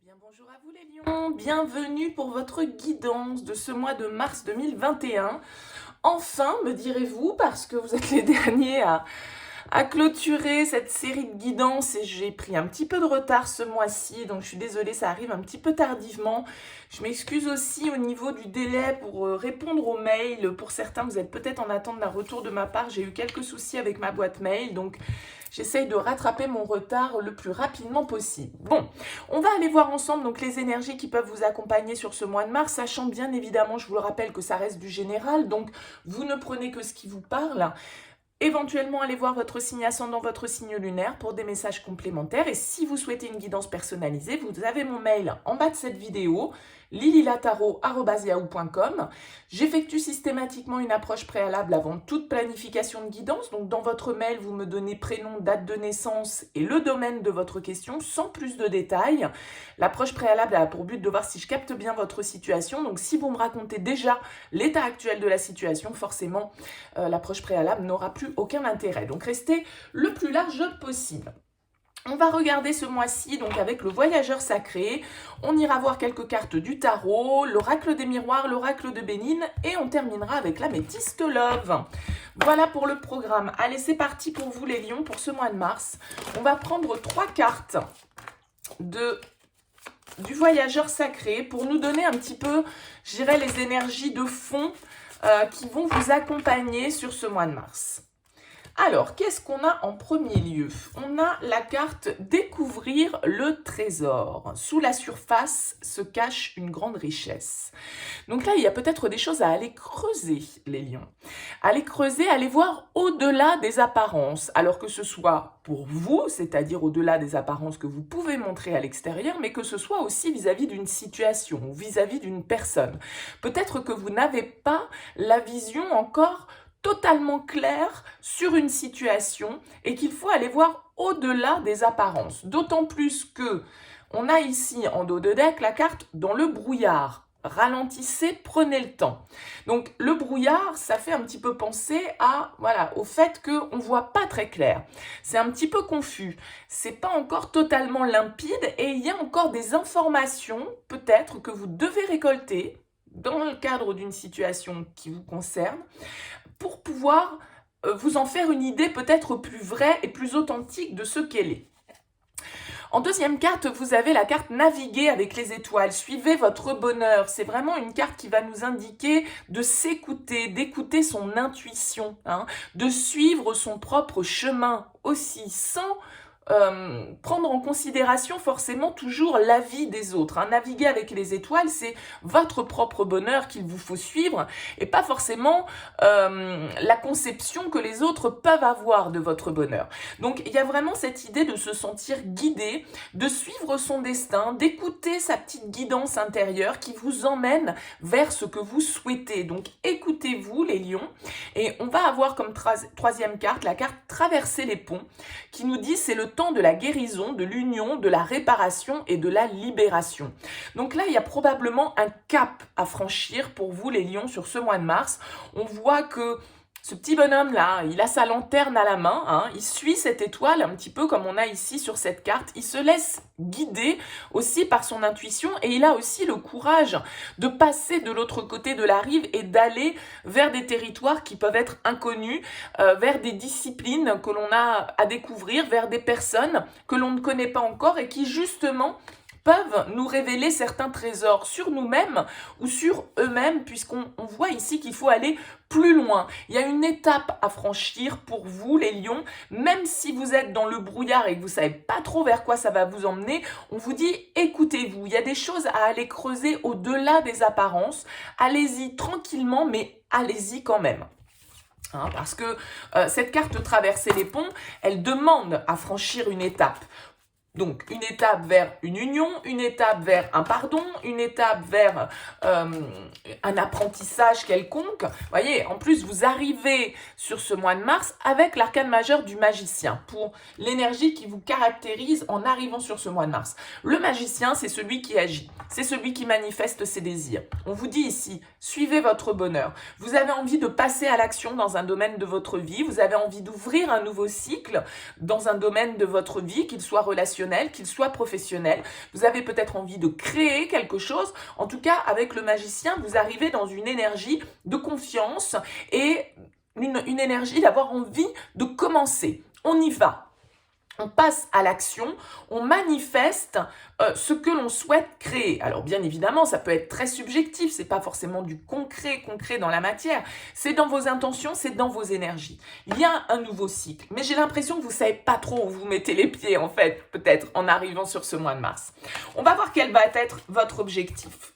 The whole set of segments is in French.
Bien, bonjour à vous les lions, bienvenue pour votre guidance de ce mois de mars 2021. Enfin, me direz-vous, parce que vous êtes les derniers à clôturer cette série de guidances et j'ai pris un petit peu de retard ce mois-ci, donc je suis désolée, ça arrive un petit peu tardivement. Je m'excuse aussi au niveau du délai pour répondre aux mails. Pour certains, vous êtes peut-être en attente d'un retour de ma part. J'ai eu quelques soucis avec ma boîte mail, donc j'essaye de rattraper mon retard le plus rapidement possible. Bon, on va aller voir ensemble donc les énergies qui peuvent vous accompagner sur ce mois de mars, sachant bien évidemment, je vous le rappelle, que ça reste du général, donc vous ne prenez que ce qui vous parle. Éventuellement, allez voir votre signe ascendant, votre signe lunaire pour des messages complémentaires. Et si vous souhaitez une guidance personnalisée, vous avez mon mail en bas de cette vidéo, lililataro@yahoo.com. J'effectue systématiquement une approche préalable avant toute planification de guidance. Donc, dans votre mail, vous me donnez prénom, date de naissance et le domaine de votre question sans plus de détails. L'approche préalable a pour but de voir si je capte bien votre situation. Donc, si vous me racontez déjà l'état actuel de la situation, forcément, l'approche préalable n'aura plus aucun intérêt. Donc, restez le plus large possible. On va regarder ce mois-ci donc avec le voyageur sacré. On ira voir quelques cartes du tarot, l'oracle des miroirs, l'oracle de Bénigne et on terminera avec l'améthyste love. Voilà pour le programme. Allez, c'est parti pour vous les lions pour ce mois de mars. On va prendre 3 cartes du voyageur sacré pour nous donner un petit peu, je dirais, les énergies de fond qui vont vous accompagner sur ce mois de mars. Alors, qu'est-ce qu'on a en premier lieu? On a la carte « Découvrir le trésor ». Sous la surface se cache une grande richesse. Donc là, il y a peut-être des choses à aller creuser, les lions. Aller creuser, aller voir au-delà des apparences. Alors que ce soit pour vous, c'est-à-dire au-delà des apparences que vous pouvez montrer à l'extérieur, mais que ce soit aussi vis-à-vis d'une situation ou vis-à-vis d'une personne. Peut-être que vous n'avez pas la vision encore totalement clair sur une situation et qu'il faut aller voir au-delà des apparences. D'autant plus que on a ici en dos de deck la carte dans le brouillard. Ralentissez, prenez le temps. Donc le brouillard, ça fait un petit peu penser au fait qu'on ne voit pas très clair. C'est un petit peu confus. C'est pas encore totalement limpide et il y a encore des informations peut-être que vous devez récolter dans le cadre d'une situation qui vous concerne pour pouvoir vous en faire une idée peut-être plus vraie et plus authentique de ce qu'elle est. En deuxième carte, vous avez la carte Naviguer avec les étoiles. Suivez votre bonheur. C'est vraiment une carte qui va nous indiquer de s'écouter, d'écouter son intuition, de suivre son propre chemin aussi, sans prendre en considération forcément toujours l'avis des autres. Naviguer avec les étoiles, c'est votre propre bonheur qu'il vous faut suivre et pas forcément la conception que les autres peuvent avoir de votre bonheur. Donc il y a vraiment cette idée de se sentir guidé, de suivre son destin, d'écouter sa petite guidance intérieure qui vous emmène vers ce que vous souhaitez. Donc écoutez-vous les lions et on va avoir comme troisième carte la carte Traverser les ponts qui nous dit c'est le temps de la guérison, de l'union, de la réparation et de la libération. Donc là, il y a probablement un cap à franchir pour vous les lions sur ce mois de mars. On voit que ce petit bonhomme-là, il a sa lanterne à la main, il suit cette étoile un petit peu comme on a ici sur cette carte. Il se laisse guider aussi par son intuition et il a aussi le courage de passer de l'autre côté de la rive et d'aller vers des territoires qui peuvent être inconnus, vers des disciplines que l'on a à découvrir, vers des personnes que l'on ne connaît pas encore et qui justement peuvent nous révéler certains trésors sur nous-mêmes ou sur eux-mêmes, puisqu'on voit ici qu'il faut aller plus loin. Il y a une étape à franchir pour vous, les lions, même si vous êtes dans le brouillard et que vous ne savez pas trop vers quoi ça va vous emmener, on vous dit écoutez-vous. Il y a des choses à aller creuser au-delà des apparences. Allez-y tranquillement, mais allez-y quand même. Parce que cette carte Traverser les ponts, elle demande à franchir une étape. Donc, une étape vers une union, une étape vers un pardon, une étape vers un apprentissage quelconque. Vous voyez, en plus, vous arrivez sur ce mois de mars avec l'arcane majeur du magicien pour l'énergie qui vous caractérise en arrivant sur ce mois de mars. Le magicien, c'est celui qui agit, c'est celui qui manifeste ses désirs. On vous dit ici, suivez votre bonheur. Vous avez envie de passer à l'action dans un domaine de votre vie, vous avez envie d'ouvrir un nouveau cycle dans un domaine de votre vie, qu'il soit relationnel, relationnel, qu'il soit professionnel. Vous avez peut-être envie de créer quelque chose. En tout cas, avec le magicien, vous arrivez dans une énergie de confiance et une énergie d'avoir envie de commencer. On y va. On passe à l'action, on manifeste ce que l'on souhaite créer. Alors bien évidemment, ça peut être très subjectif, c'est pas forcément du concret dans la matière. C'est dans vos intentions, c'est dans vos énergies. Il y a un nouveau cycle, mais j'ai l'impression que vous savez pas trop où vous mettez les pieds en fait, peut-être en arrivant sur ce mois de mars. On va voir quel va être votre objectif.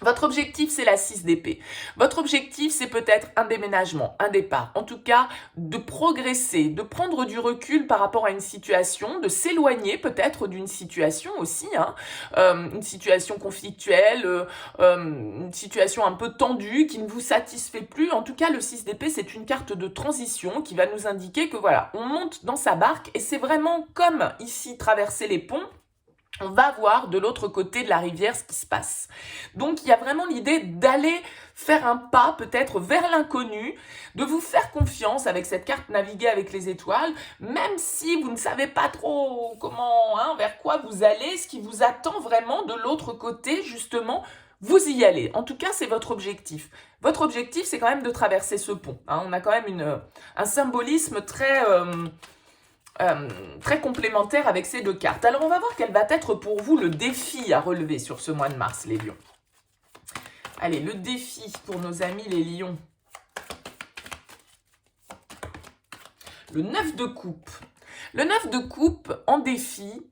Votre objectif, c'est la 6 d'épée. Votre objectif, c'est peut-être un déménagement, un départ. En tout cas, de progresser, de prendre du recul par rapport à une situation, de s'éloigner peut-être d'une situation aussi, hein, une situation conflictuelle, une situation un peu tendue qui ne vous satisfait plus. En tout cas, le 6 d'épée, c'est une carte de transition qui va nous indiquer que voilà, on monte dans sa barque et c'est vraiment comme ici traverser les ponts. On va voir de l'autre côté de la rivière ce qui se passe. Donc, il y a vraiment l'idée d'aller faire un pas peut-être vers l'inconnu, de vous faire confiance avec cette carte naviguer avec les étoiles, même si vous ne savez pas trop comment, hein, vers quoi vous allez, ce qui vous attend vraiment de l'autre côté, justement, vous y allez. En tout cas, c'est votre objectif. Votre objectif, c'est quand même de traverser ce pont. Hein. On a quand même un symbolisme très complémentaire avec ces deux cartes. Alors, on va voir quel va être pour vous le défi à relever sur ce mois de mars, les lions. Allez, le défi pour nos amis les lions. Le 9 de coupe. Le 9 de coupe en défi...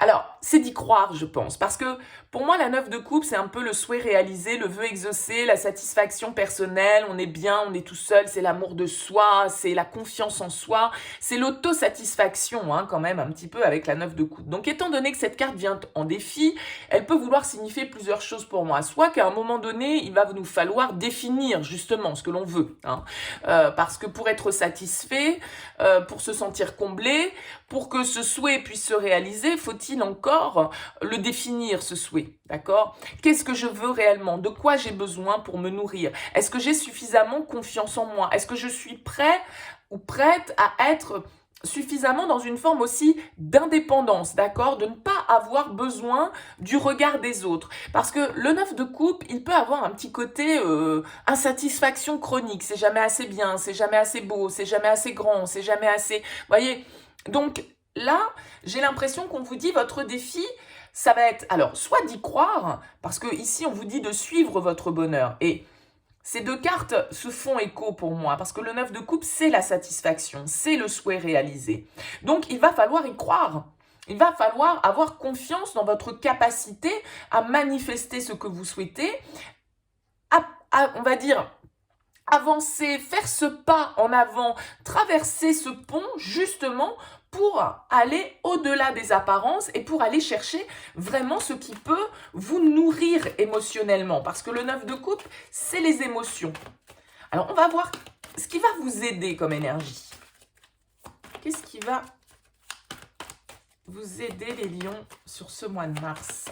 Alors, c'est d'y croire, je pense, parce que pour moi, la 9 de coupe, c'est un peu le souhait réalisé, le vœu exaucé, la satisfaction personnelle, on est bien, on est tout seul, c'est l'amour de soi, c'est la confiance en soi, c'est l'autosatisfaction, hein, quand même, un petit peu avec la 9 de coupe. Donc, étant donné que cette carte vient en défi, elle peut vouloir signifier plusieurs choses pour moi. Soit qu'à un moment donné, il va nous falloir définir justement ce que l'on veut, hein, parce que pour être satisfait, pour se sentir comblé, pour que ce souhait puisse se réaliser, faut-il encore le définir, ce souhait, d'accord? Qu'est-ce que je veux réellement? De quoi j'ai besoin pour me nourrir? Est-ce que j'ai suffisamment confiance en moi? Est-ce que je suis prêt ou prête à être suffisamment dans une forme aussi d'indépendance, d'accord? De ne pas avoir besoin du regard des autres. Parce que le 9 de coupe, il peut avoir un petit côté insatisfaction chronique. C'est jamais assez bien, c'est jamais assez beau, c'est jamais assez grand, c'est jamais assez... Voyez? Donc là, j'ai l'impression qu'on vous dit votre défi, ça va être, alors, soit d'y croire, parce que ici on vous dit de suivre votre bonheur. Et ces deux cartes se font écho pour moi, parce que le 9 de coupe, c'est la satisfaction, c'est le souhait réalisé. Donc, il va falloir y croire. Il va falloir avoir confiance dans votre capacité à manifester ce que vous souhaitez, on va dire, avancer, faire ce pas en avant, traverser ce pont justement pour aller au-delà des apparences et pour aller chercher vraiment ce qui peut vous nourrir émotionnellement. Parce que le 9 de coupe, c'est les émotions. Alors, on va voir ce qui va vous aider comme énergie. Qu'est-ce qui va vous aider les lions sur ce mois de mars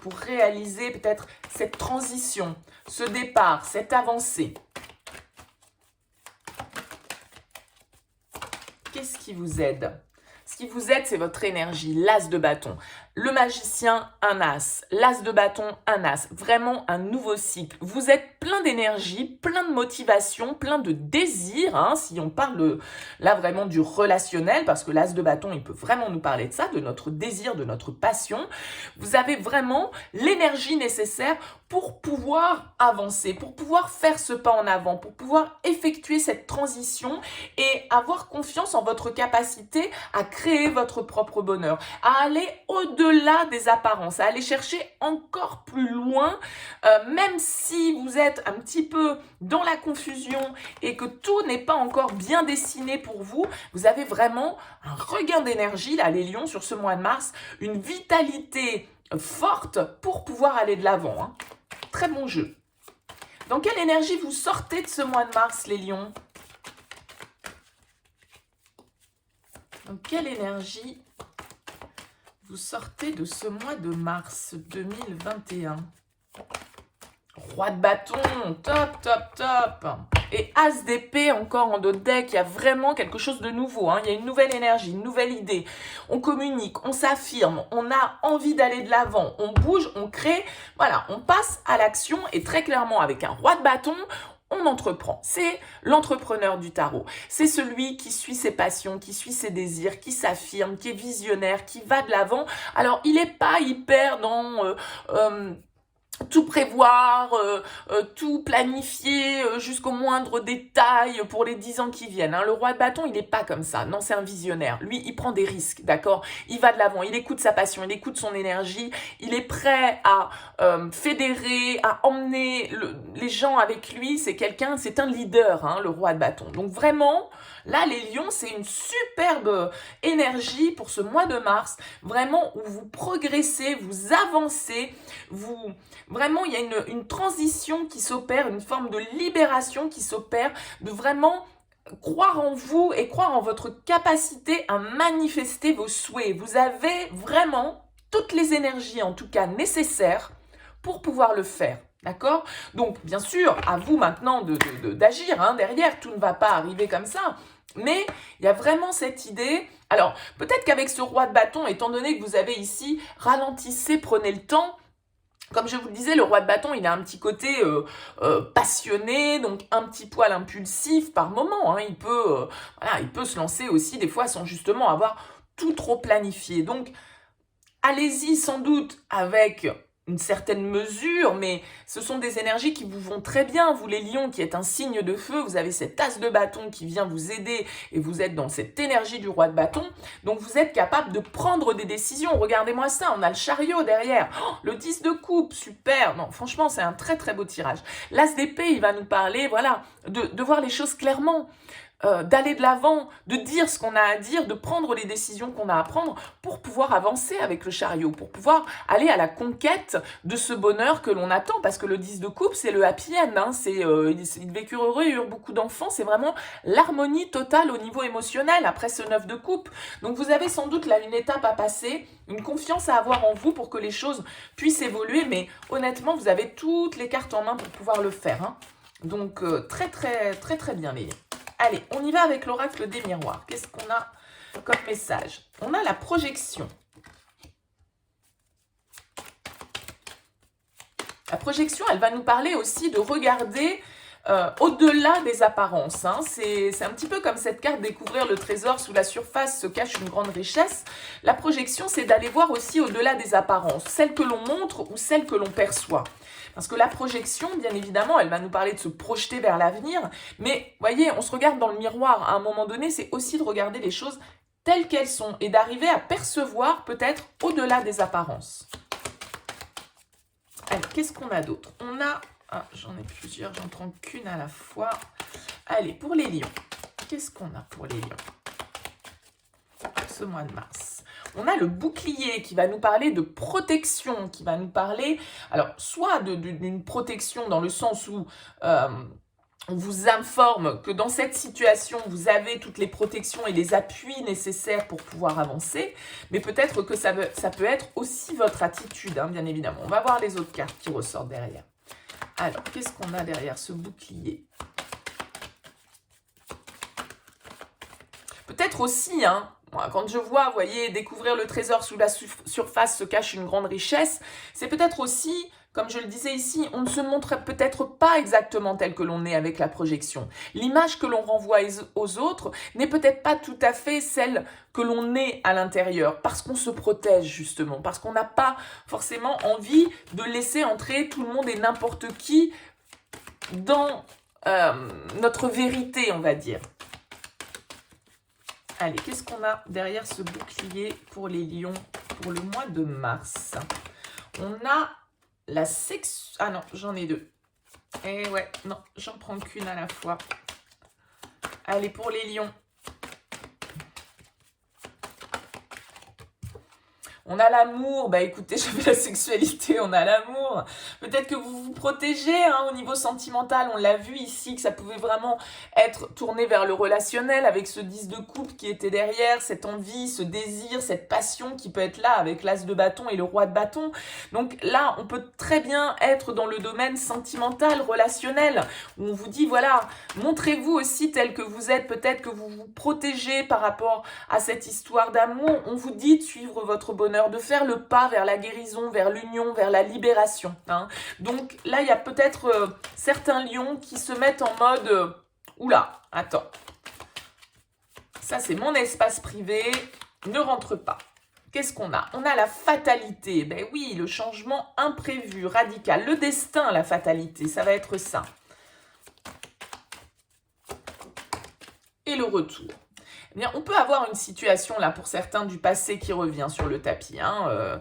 pour réaliser peut-être cette transition, ce départ, cette avancée? Qu'est-ce qui vous aide? Ce qui vous aide, c'est votre énergie, l'as de bâton. Le magicien, un as. L'as de bâton, un as. Vraiment un nouveau cycle. Vous êtes plein d'énergie, plein de motivation, plein de désir, hein, si on parle là vraiment du relationnel, parce que l'as de bâton, il peut vraiment nous parler de ça, de notre désir, de notre passion. Vous avez vraiment l'énergie nécessaire pour pouvoir avancer, pour pouvoir faire ce pas en avant, pour pouvoir effectuer cette transition et avoir confiance en votre capacité à créer votre propre bonheur, à aller au-delà des apparences, à aller chercher encore plus loin, même si vous êtes un petit peu dans la confusion et que tout n'est pas encore bien dessiné pour vous, vous avez vraiment un regain d'énergie, là, les lions, sur ce mois de mars, une vitalité forte pour pouvoir aller de l'avant, hein. Très bon jeu. Dans quelle énergie vous sortez de ce mois de mars, les lions? Dans quelle énergie vous sortez de ce mois de mars 2021? Roi de bâton, top, top, top. Et As d'épée, encore en d'autres decks, il y a vraiment quelque chose de nouveau. Hein. Il y a une nouvelle énergie, une nouvelle idée. On communique, on s'affirme, on a envie d'aller de l'avant, on bouge, on crée. Voilà, on passe à l'action et très clairement, avec un roi de bâton, on entreprend. C'est l'entrepreneur du tarot. C'est celui qui suit ses passions, qui suit ses désirs, qui s'affirme, qui est visionnaire, qui va de l'avant. Alors, il n'est pas hyper dans tout prévoir, tout planifier jusqu'au moindre détail pour les 10 ans qui viennent. Hein. Le roi de bâton, il n'est pas comme ça. Non, c'est un visionnaire. Lui, il prend des risques, d'accord? Il va de l'avant, il écoute sa passion, il écoute son énergie, il est prêt à fédérer, à emmener les gens avec lui. C'est un leader, hein, le roi de bâton. Donc vraiment, là, les lions, c'est une superbe énergie pour ce mois de mars. Vraiment, où vous progressez, vous avancez, vraiment, il y a une transition qui s'opère, une forme de libération qui s'opère, de vraiment croire en vous et croire en votre capacité à manifester vos souhaits. Vous avez vraiment toutes les énergies, en tout cas nécessaires, pour pouvoir le faire. D'accord? Donc, bien sûr, à vous maintenant d'agir. Hein, derrière, tout ne va pas arriver comme ça. Mais il y a vraiment cette idée. Alors, peut-être qu'avec ce roi de bâton, étant donné que vous avez ici, ralentissez, prenez le temps. Comme je vous le disais, le roi de bâton, il a un petit côté passionné, donc un petit poil impulsif par moment. Hein. Il peut se lancer aussi des fois sans justement avoir tout trop planifié. Donc, allez-y sans doute avec une certaine mesure, mais ce sont des énergies qui vous vont très bien. Vous les lions qui êtes un signe de feu, vous avez cette as de bâton qui vient vous aider et vous êtes dans cette énergie du roi de bâton. Donc vous êtes capable de prendre des décisions. Regardez-moi ça, on a le chariot derrière. Oh, le 10 de coupe, super. Non, franchement, c'est un très très beau tirage. L'as d'épée, il va nous parler, voilà, de voir les choses clairement. D'aller de l'avant, de dire ce qu'on a à dire, de prendre les décisions qu'on a à prendre pour pouvoir avancer avec le chariot, pour pouvoir aller à la conquête de ce bonheur que l'on attend, parce que le 10 de coupe, c'est le happy end, hein, ils vécurent heureux, ils eurent beaucoup d'enfants, c'est vraiment l'harmonie totale au niveau émotionnel après ce 9 de coupe. Donc vous avez sans doute là une étape à passer, une confiance à avoir en vous pour que les choses puissent évoluer, mais honnêtement, vous avez toutes les cartes en main pour pouvoir le faire. Hein. Donc très très très très bien les liens. Allez, on y va avec l'oracle des miroirs. Qu'est-ce qu'on a comme message? On a la projection. La projection, elle va nous parler aussi de regarder au-delà des apparences. Hein. C'est un petit peu comme cette carte « Découvrir le trésor sous la surface se cache une grande richesse ». La projection, c'est d'aller voir aussi au-delà des apparences, celles que l'on montre ou celles que l'on perçoit. Parce que la projection, bien évidemment, elle va nous parler de se projeter vers l'avenir. Mais, voyez, on se regarde dans le miroir. À un moment donné, c'est aussi de regarder les choses telles qu'elles sont et d'arriver à percevoir peut-être au-delà des apparences. Allez, qu'est-ce qu'on a d'autre? On a... Ah, j'en ai plusieurs, j'en prends qu'une à la fois. Allez, pour les lions. Qu'est-ce qu'on a pour les lions pour ce mois de mars? On a le bouclier qui va nous parler de protection, qui va nous parler, alors, soit d'une protection dans le sens où on vous informe que dans cette situation, vous avez toutes les protections et les appuis nécessaires pour pouvoir avancer, mais peut-être que ça peut être aussi votre attitude, hein, bien évidemment. On va voir les autres cartes qui ressortent derrière. Alors, qu'est-ce qu'on a derrière ce bouclier? Peut-être aussi, hein, quand je vois, vous voyez, découvrir le trésor sous la surface se cache une grande richesse, c'est peut-être aussi, comme je le disais ici, on ne se montre peut-être pas exactement tel que l'on est avec la projection. L'image que l'on renvoie aux autres n'est peut-être pas tout à fait celle que l'on est à l'intérieur, parce qu'on se protège justement, parce qu'on n'a pas forcément envie de laisser entrer tout le monde et n'importe qui dans notre vérité, on va dire. Allez, qu'est-ce qu'on a derrière ce bouclier pour les lions pour le mois de mars? On a la sexe... Ah non, j'en ai deux. Eh ouais, non, j'en prends qu'une à la fois. Allez, pour les lions. On a l'amour, bah écoutez, j'avais la sexualité, on a l'amour. Peut-être que vous vous protégez hein, au niveau sentimental, on l'a vu ici, que ça pouvait vraiment être tourné vers le relationnel avec ce 10 de coupe qui était derrière, cette envie, ce désir, cette passion qui peut être là avec l'as de bâton et le roi de bâton. Donc là, on peut très bien être dans le domaine sentimental, relationnel, où on vous dit, voilà, montrez-vous aussi tel que vous êtes, peut-être que vous vous protégez par rapport à cette histoire d'amour. On vous dit de suivre votre bonheur, de faire le pas vers la guérison, vers l'union, vers la libération. Hein. Donc là, il y a peut-être certains lions qui se mettent en mode oula, attends. Ça, c'est mon espace privé, ne rentre pas. Qu'est-ce qu'on a? On a la fatalité. Ben oui, le changement imprévu, radical. Le destin, la fatalité, ça va être ça. Et le retour. Eh bien, on peut avoir une situation là pour certains du passé qui revient sur le tapis. Hein,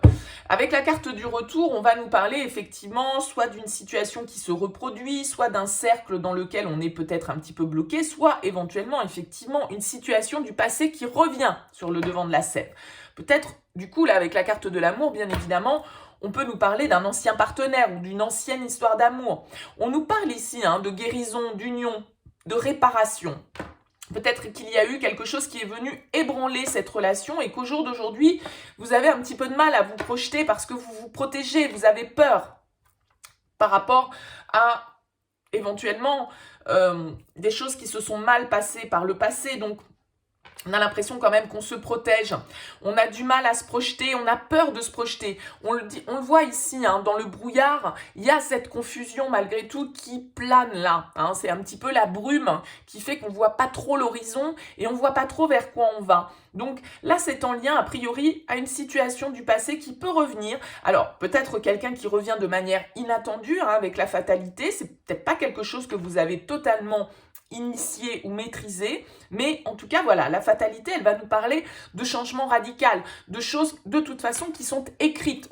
Avec la carte du retour, on va nous parler effectivement soit d'une situation qui se reproduit, soit d'un cercle dans lequel on est peut-être un petit peu bloqué, soit éventuellement effectivement une situation du passé qui revient sur le devant de la scène. Peut-être du coup là avec la carte de l'amour, bien évidemment, on peut nous parler d'un ancien partenaire ou d'une ancienne histoire d'amour. On nous parle ici hein, de guérison, d'union, de réparation. Peut-être qu'il y a eu quelque chose qui est venu ébranler cette relation et qu'au jour d'aujourd'hui, vous avez un petit peu de mal à vous projeter parce que vous vous protégez, vous avez peur par rapport à éventuellement des choses qui se sont mal passées par le passé. Donc, on a l'impression quand même qu'on se protège, on a du mal à se projeter, on a peur de se projeter. On le voit ici, hein, dans le brouillard, il y a cette confusion malgré tout qui plane là. Hein, c'est un petit peu la brume qui fait qu'on ne voit pas trop l'horizon et on ne voit pas trop vers quoi on va. Donc là, c'est en lien a priori à une situation du passé qui peut revenir. Alors peut-être quelqu'un qui revient de manière inattendue hein, avec la fatalité, c'est peut-être pas quelque chose que vous avez totalement initié ou maîtrisé, mais en tout cas voilà, la fatalité elle va nous parler de changement radical, de choses de toute façon qui sont écrites,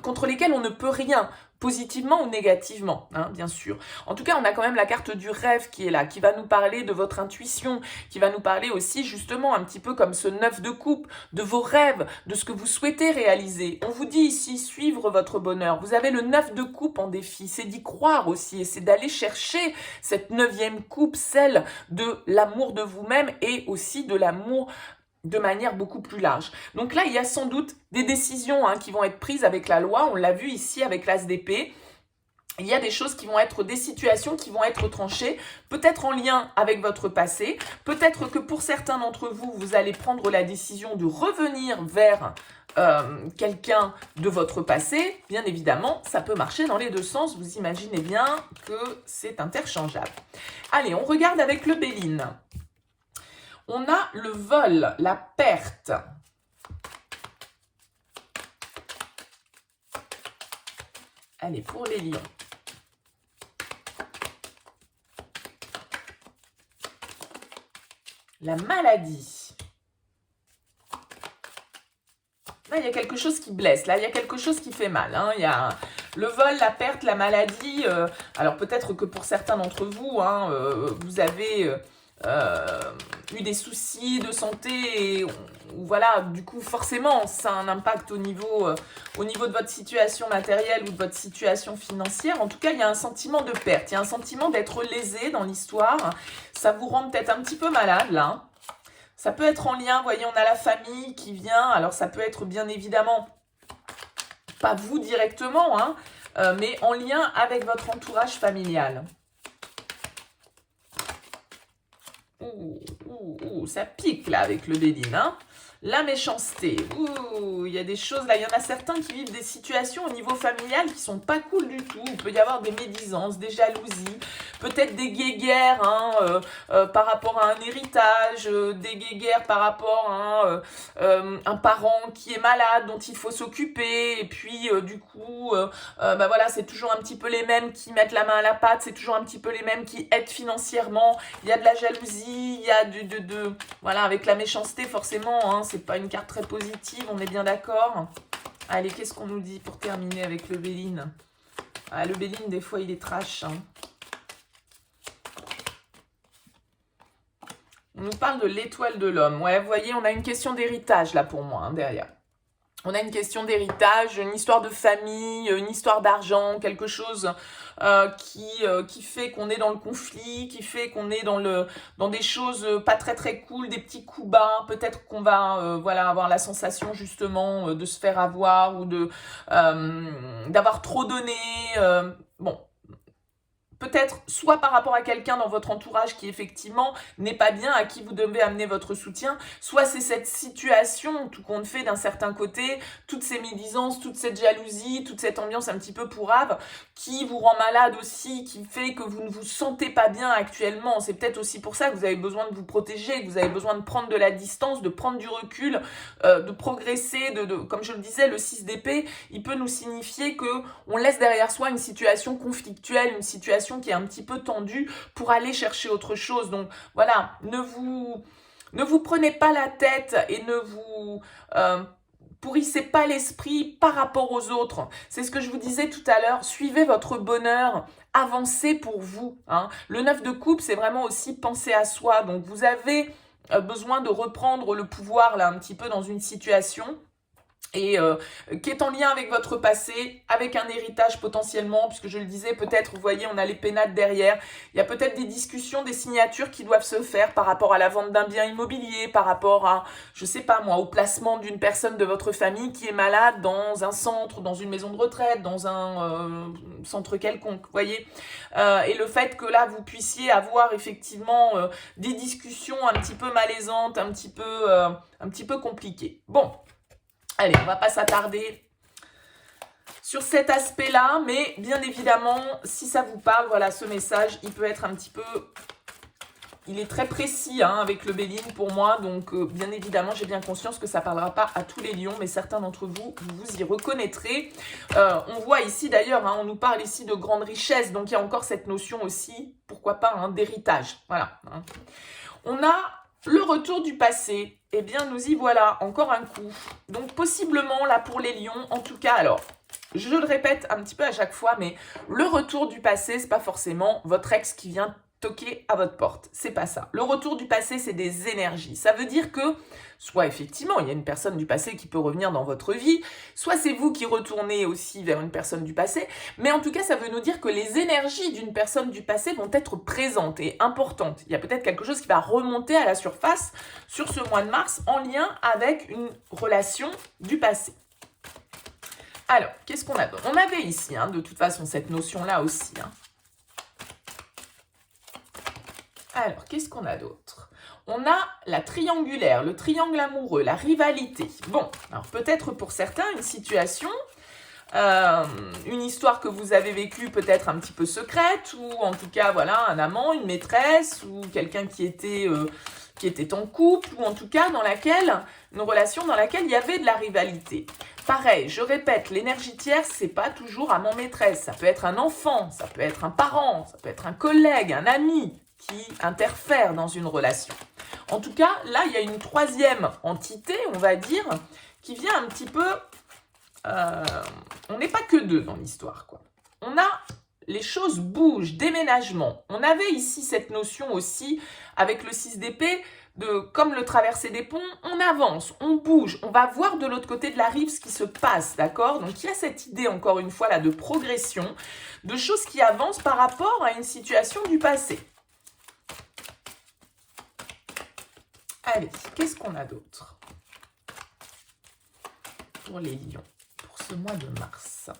contre lesquelles on ne peut rien, positivement ou négativement, hein, bien sûr. En tout cas, on a quand même la carte du rêve qui est là, qui va nous parler de votre intuition, qui va nous parler aussi justement un petit peu comme ce 9 de coupe, de vos rêves, de ce que vous souhaitez réaliser. On vous dit ici, suivre votre bonheur. Vous avez le 9 de coupe en défi, c'est d'y croire aussi, et c'est d'aller chercher cette 9e coupe, celle de l'amour de vous-même et aussi de l'amour de manière beaucoup plus large. Donc là, il y a sans doute des décisions hein, qui vont être prises avec la loi. On l'a vu ici avec l'as d'épée. Il y a des choses qui vont être des situations qui vont être tranchées, peut-être en lien avec votre passé. Peut-être que pour certains d'entre vous, vous allez prendre la décision de revenir vers quelqu'un de votre passé. Bien évidemment, ça peut marcher dans les deux sens. Vous imaginez bien que c'est interchangeable. Allez, on regarde avec le Béline. On a le vol, la perte. Allez, pour les lions. La maladie. Là, il y a quelque chose qui blesse. Là, il y a quelque chose qui fait mal. Hein. Il y a le vol, la perte, la maladie. Alors, peut-être que pour certains d'entre vous, hein, vous avez... eu des soucis de santé et voilà, du coup forcément ça a un impact au niveau de votre situation matérielle ou de votre situation financière. En tout cas, il y a un sentiment de perte, il y a un sentiment d'être lésé dans l'histoire. Ça vous rend peut-être un petit peu malade là. Ça peut être en lien, vous voyez, on a la famille qui vient. Alors ça peut être bien évidemment pas vous directement, hein, mais en lien avec votre entourage familial. Ça pique là avec le Béline, hein. La méchanceté, il y a des choses là, il y en a certains qui vivent des situations au niveau familial qui sont pas cool du tout. Il peut y avoir des médisances, des jalousies, peut-être des guéguerres hein, par rapport à un héritage, des guéguerres par rapport à un parent qui est malade dont il faut s'occuper, et puis du coup, bah voilà, c'est toujours un petit peu les mêmes qui mettent la main à la pâte, c'est toujours un petit peu les mêmes qui aident financièrement. Il y a de la jalousie, il y a voilà, avec la méchanceté forcément, hein, c'est pas une carte très positive, on est bien d'accord. Allez, qu'est-ce qu'on nous dit pour terminer avec le Béline? Ah, le Béline, des fois, il est trash. Hein. On nous parle de l'étoile de l'homme. Ouais, vous voyez, on a une question d'héritage là pour moi, hein, derrière. On a une question d'héritage, une histoire de famille, une histoire d'argent, quelque chose qui fait qu'on est dans le conflit, qui fait qu'on est dans des choses pas très très cool, des petits coups bas. Peut-être qu'on va voilà, avoir la sensation justement de se faire avoir ou d'avoir trop donné. Bon. Peut-être soit par rapport à quelqu'un dans votre entourage qui effectivement n'est pas bien, à qui vous devez amener votre soutien, soit c'est cette situation, tout compte fait d'un certain côté, toutes ces médisances, toute cette jalousie, toute cette ambiance un petit peu pourrave, qui vous rend malade aussi, qui fait que vous ne vous sentez pas bien actuellement. C'est peut-être aussi pour ça que vous avez besoin de vous protéger, que vous avez besoin de prendre de la distance, de prendre du recul, de progresser, comme je le disais, le 6 d'épée, il peut nous signifier qu'on laisse derrière soi une situation conflictuelle, une situation qui est un petit peu tendue pour aller chercher autre chose. Donc voilà, ne vous prenez pas la tête et ne vous pourrissez pas l'esprit par rapport aux autres. C'est ce que je vous disais tout à l'heure, suivez votre bonheur, avancez pour vous. Hein. Le 9 de coupe, c'est vraiment aussi penser à soi. Donc vous avez besoin de reprendre le pouvoir là un petit peu dans une situation et qui est en lien avec votre passé, avec un héritage potentiellement, puisque je le disais, peut-être, vous voyez, on a les pénates derrière, il y a peut-être des discussions, des signatures qui doivent se faire par rapport à la vente d'un bien immobilier, par rapport à, je sais pas moi, au placement d'une personne de votre famille qui est malade dans un centre, dans une maison de retraite, dans un centre quelconque, vous voyez, et le fait que là, vous puissiez avoir effectivement des discussions un petit peu malaisantes, un petit peu compliquées. Bon. Allez, on va pas s'attarder sur cet aspect-là, mais bien évidemment, si ça vous parle, voilà, ce message, il peut être un petit peu... Il est très précis hein, avec le Béline pour moi, donc bien évidemment, j'ai bien conscience que ça ne parlera pas à tous les lions, mais certains d'entre vous, vous vous y reconnaîtrez. On voit ici d'ailleurs, hein, on nous parle ici de grande richesse, donc il y a encore cette notion aussi, pourquoi pas, hein, d'héritage. Voilà. Hein. On a... le retour du passé, eh bien nous y voilà, encore un coup. Donc possiblement là pour les lions, en tout cas, alors je le répète un petit peu à chaque fois, mais le retour du passé, c'est pas forcément votre ex qui vient toquer à votre porte. C'est pas ça. Le retour du passé, c'est des énergies. Ça veut dire que, soit effectivement, il y a une personne du passé qui peut revenir dans votre vie, soit c'est vous qui retournez aussi vers une personne du passé, mais en tout cas, ça veut nous dire que les énergies d'une personne du passé vont être présentes et importantes. Il y a peut-être quelque chose qui va remonter à la surface sur ce mois de mars en lien avec une relation du passé. Alors, qu'est-ce qu'on a d'autre? On avait ici, hein, de toute façon, cette notion-là aussi, hein. Alors, qu'est-ce qu'on a d'autre? On a la triangulaire, le triangle amoureux, la rivalité. Bon, alors peut-être pour certains, une situation, une histoire que vous avez vécue peut-être un petit peu secrète, ou en tout cas, voilà, un amant, une maîtresse, ou quelqu'un qui était en couple, ou en tout cas une relation dans laquelle il y avait de la rivalité. Pareil, je répète, l'énergie tierce, c'est pas toujours amant-maîtresse. Ça peut être un enfant, ça peut être un parent, ça peut être un collègue, un ami qui interfèrent dans une relation. En tout cas, là, il y a une troisième entité, on va dire, qui vient un petit peu... on n'est pas que deux dans l'histoire, quoi. On a... les choses bougent, déménagement. On avait ici cette notion aussi, avec le 6 d'épée, comme le traversé des ponts, on avance, on bouge, on va voir de l'autre côté de la rive ce qui se passe, d'accord? Donc, il y a cette idée, encore une fois, là, de progression, de choses qui avancent par rapport à une situation du passé. Allez, qu'est-ce qu'on a d'autre pour les lions, pour ce mois de mars?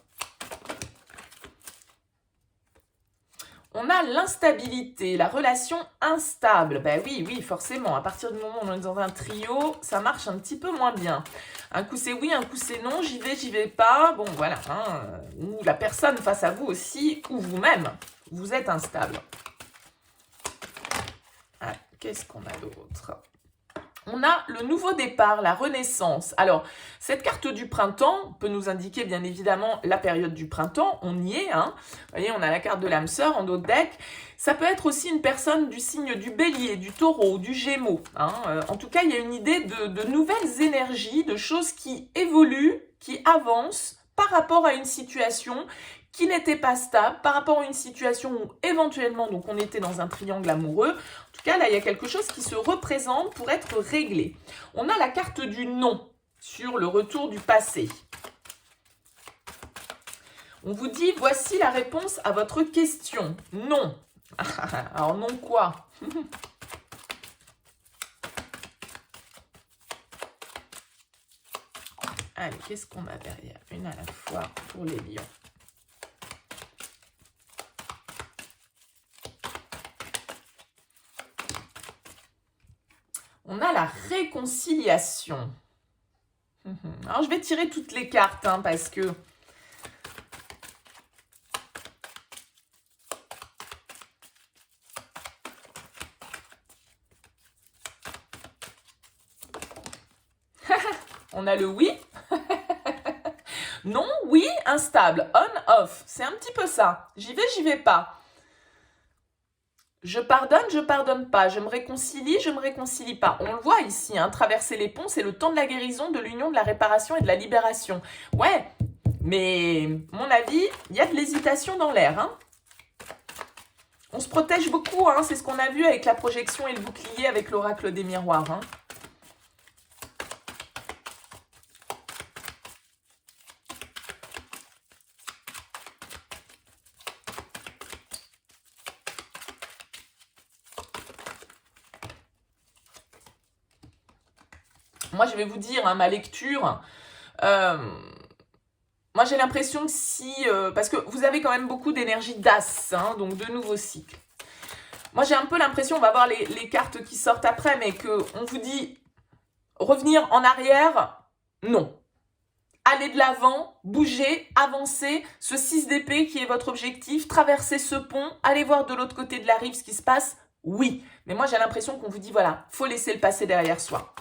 On a l'instabilité, la relation instable. Ben oui, forcément, à partir du moment où on est dans un trio, ça marche un petit peu moins bien. Un coup c'est oui, un coup c'est non, j'y vais pas. Bon, voilà. Hein. Ou la personne face à vous aussi, ou vous-même, vous êtes instable. Ah, qu'est-ce qu'on a d'autre? On a le nouveau départ, la renaissance. Alors, cette carte du printemps peut nous indiquer bien évidemment la période du printemps. On y est, hein. Vous voyez, on a la carte de l'âme sœur en dos de deck. Ça peut être aussi une personne du signe du bélier, du taureau, du gémeaux. Hein. En tout cas, il y a une idée de nouvelles énergies, de choses qui évoluent, qui avancent par rapport à une situation qui n'était pas stable, par rapport à une situation où éventuellement donc on était dans un triangle amoureux. En tout cas, là, il y a quelque chose qui se représente pour être réglé. On a la carte du non sur le retour du passé. On vous dit, voici la réponse à votre question. Non. Alors non quoi? Allez, qu'est-ce qu'on a derrière? Une à la fois pour les lions. On a la réconciliation. Alors, je vais tirer toutes les cartes, hein, parce que... On a le oui. Non, oui, instable. On, off. C'est un petit peu ça. J'y vais pas. Je pardonne pas. Je me réconcilie pas. On le voit ici, hein, traverser les ponts, c'est le temps de la guérison, de l'union, de la réparation et de la libération. Ouais, mais mon avis, il y a de l'hésitation dans l'air. Hein. On se protège beaucoup, hein, c'est ce qu'on a vu avec la projection et le bouclier avec l'oracle des miroirs. Hein. Moi, je vais vous dire, hein, ma lecture, moi j'ai l'impression que si, parce que vous avez quand même beaucoup d'énergie d'as, hein, donc de nouveaux cycles. Moi j'ai un peu l'impression, on va voir les cartes qui sortent après, mais qu'on vous dit revenir en arrière, non. Aller de l'avant, bouger, avancer, ce 6 d'épée qui est votre objectif, traverser ce pont, aller voir de l'autre côté de la rive ce qui se passe, oui. Mais moi j'ai l'impression qu'on vous dit voilà, faut laisser le passé derrière soi.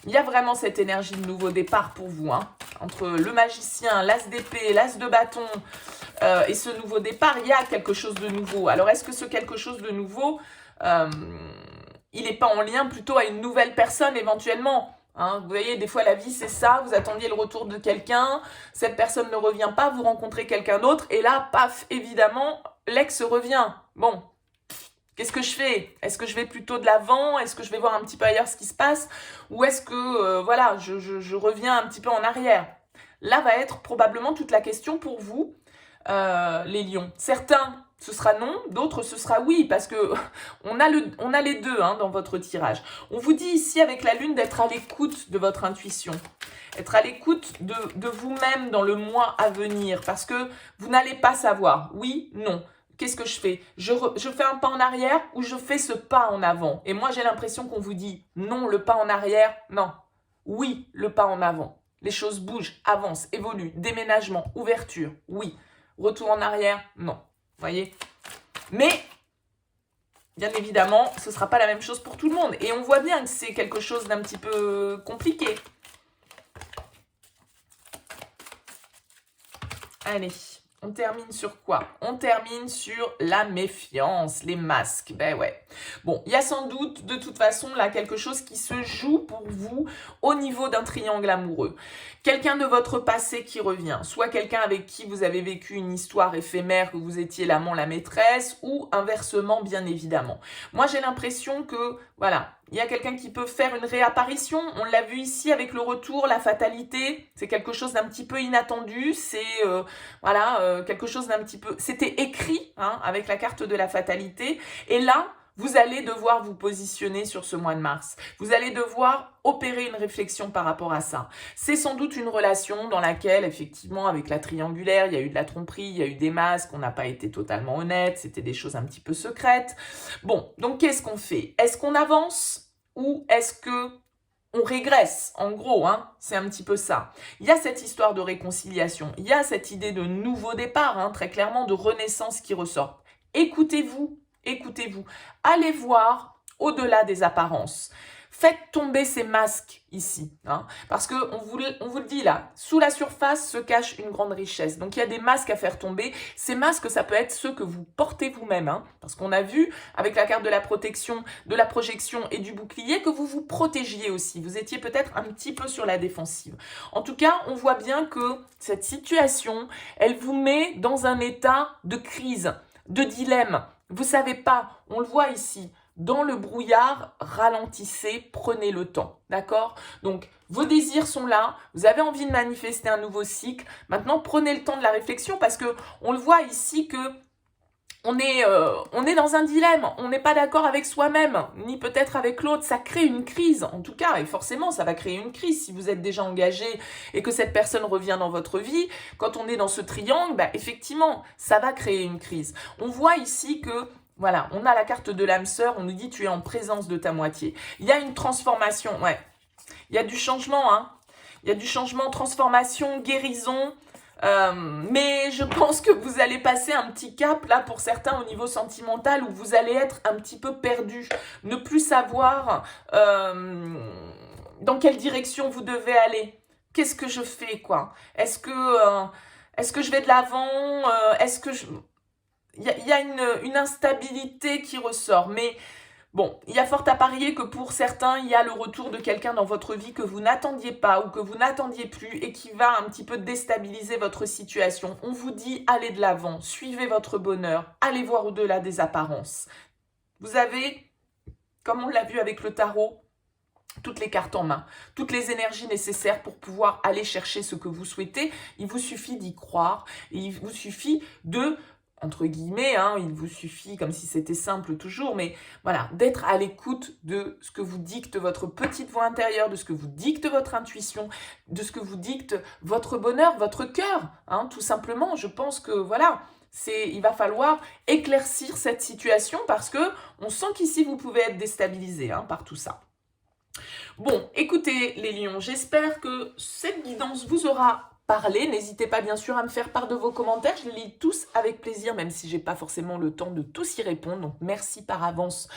Il y a vraiment cette énergie de nouveau départ pour vous. Hein. Entre le magicien, l'as d'épée, l'as de bâton et ce nouveau départ, il y a quelque chose de nouveau. Alors, est-ce que ce quelque chose de nouveau, il n'est pas en lien plutôt à une nouvelle personne éventuellement hein? Vous voyez, des fois, la vie, c'est ça. Vous attendiez le retour de quelqu'un. Cette personne ne revient pas. Vous rencontrez quelqu'un d'autre. Et là, paf, évidemment, l'ex revient. Bon. Qu'est-ce que je fais? Est-ce que je vais plutôt de l'avant? Est-ce que je vais voir un petit peu ailleurs ce qui se passe? Ou est-ce que, voilà, je reviens un petit peu en arrière? Là va être probablement toute la question pour vous, les lions. Certains, ce sera non, d'autres, ce sera oui, parce que on a les deux hein, dans votre tirage. On vous dit ici, avec la lune, d'être à l'écoute de votre intuition. Être à l'écoute de vous-même dans le mois à venir, parce que vous n'allez pas savoir, oui, non. Qu'est-ce que je fais? Je fais un pas en arrière ou je fais ce pas en avant? Et moi, j'ai l'impression qu'on vous dit non, le pas en arrière, non. Oui, le pas en avant. Les choses bougent, avancent, évoluent. Déménagement, ouverture, oui. Retour en arrière, non. Vous voyez? Mais, bien évidemment, ce ne sera pas la même chose pour tout le monde. Et on voit bien que c'est quelque chose d'un petit peu compliqué. Allez. On termine sur quoi? On termine sur la méfiance, les masques. Ben ouais. Bon, il y a sans doute, de toute façon, là, quelque chose qui se joue pour vous au niveau d'un triangle amoureux. Quelqu'un de votre passé qui revient. Soit quelqu'un avec qui vous avez vécu une histoire éphémère, que vous étiez l'amant, la maîtresse, ou inversement, bien évidemment. Moi, j'ai l'impression que, voilà, il y a quelqu'un qui peut faire une réapparition. On l'a vu ici avec le retour, la fatalité. C'est quelque chose d'un petit peu inattendu. C'est, voilà, quelque chose d'un petit peu... C'était écrit hein, avec la carte de la fatalité. Et là, vous allez devoir vous positionner sur ce mois de mars. Vous allez devoir opérer une réflexion par rapport à ça. C'est sans doute une relation dans laquelle, effectivement, avec la triangulaire, il y a eu de la tromperie, il y a eu des masques, on n'a pas été totalement honnête, c'était des choses un petit peu secrètes. Bon, donc qu'est-ce qu'on fait? Est-ce qu'on avance ou est-ce que on régresse? En gros, hein, c'est un petit peu ça. Il y a cette histoire de réconciliation, il y a cette idée de nouveau départ, hein, très clairement, de renaissance qui ressort. Écoutez-vous. Écoutez-vous, allez voir au-delà des apparences. Faites tomber ces masques ici, hein, parce qu'on vous le dit là, sous la surface se cache une grande richesse. Donc il y a des masques à faire tomber. Ces masques, ça peut être ceux que vous portez vous-même, hein, parce qu'on a vu avec la carte de la protection, de la projection et du bouclier que vous vous protégiez aussi. Vous étiez peut-être un petit peu sur la défensive. En tout cas, on voit bien que cette situation, elle vous met dans un état de crise, de dilemme. Vous savez pas, on le voit ici, dans le brouillard, ralentissez, prenez le temps, d'accord? Donc, vos désirs sont là, vous avez envie de manifester un nouveau cycle. Maintenant, prenez le temps de la réflexion parce que on le voit ici que on est dans un dilemme, on n'est pas d'accord avec soi-même, ni peut-être avec l'autre, ça crée une crise en tout cas, et forcément ça va créer une crise si vous êtes déjà engagé et que cette personne revient dans votre vie. Quand on est dans ce triangle, bah, effectivement, ça va créer une crise. On voit ici que voilà, on a la carte de l'âme sœur, on nous dit tu es en présence de ta moitié. Il y a une transformation, ouais. Il y a du changement, hein. Il y a du changement, transformation, guérison. Mais je pense que vous allez passer un petit cap là pour certains au niveau sentimental où vous allez être un petit peu perdu, ne plus savoir dans quelle direction vous devez aller. Qu'est-ce que je fais quoi? Est-ce que je vais de l'avant? Est-ce que il y a une instabilité qui ressort, mais bon, il y a fort à parier que pour certains, il y a le retour de quelqu'un dans votre vie que vous n'attendiez pas ou que vous n'attendiez plus et qui va un petit peu déstabiliser votre situation. On vous dit, allez de l'avant, suivez votre bonheur, allez voir au-delà des apparences. Vous avez, comme on l'a vu avec le tarot, toutes les cartes en main, toutes les énergies nécessaires pour pouvoir aller chercher ce que vous souhaitez. Il vous suffit d'y croire et il vous suffit de... entre guillemets, hein, il vous suffit, comme si c'était simple toujours, mais voilà, d'être à l'écoute de ce que vous dicte votre petite voix intérieure, de ce que vous dicte votre intuition, de ce que vous dicte votre bonheur, votre cœur, hein, tout simplement. Je pense que, voilà, il va falloir éclaircir cette situation parce que on sent qu'ici, vous pouvez être déstabilisé hein, par tout ça. Bon, écoutez les lions, j'espère que cette guidance vous aura parlé. N'hésitez pas bien sûr à me faire part de vos commentaires, je les lis tous avec plaisir, même si j'ai pas forcément le temps de tous y répondre. Donc merci par avance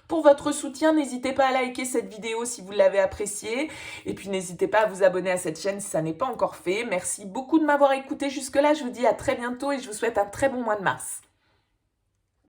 pour votre soutien. N'hésitez pas à liker cette vidéo si vous l'avez appréciée. Et puis n'hésitez pas à vous abonner à cette chaîne si ça n'est pas encore fait. Merci beaucoup de m'avoir écouté jusque-là. Je vous dis à très bientôt et je vous souhaite un très bon mois de mars.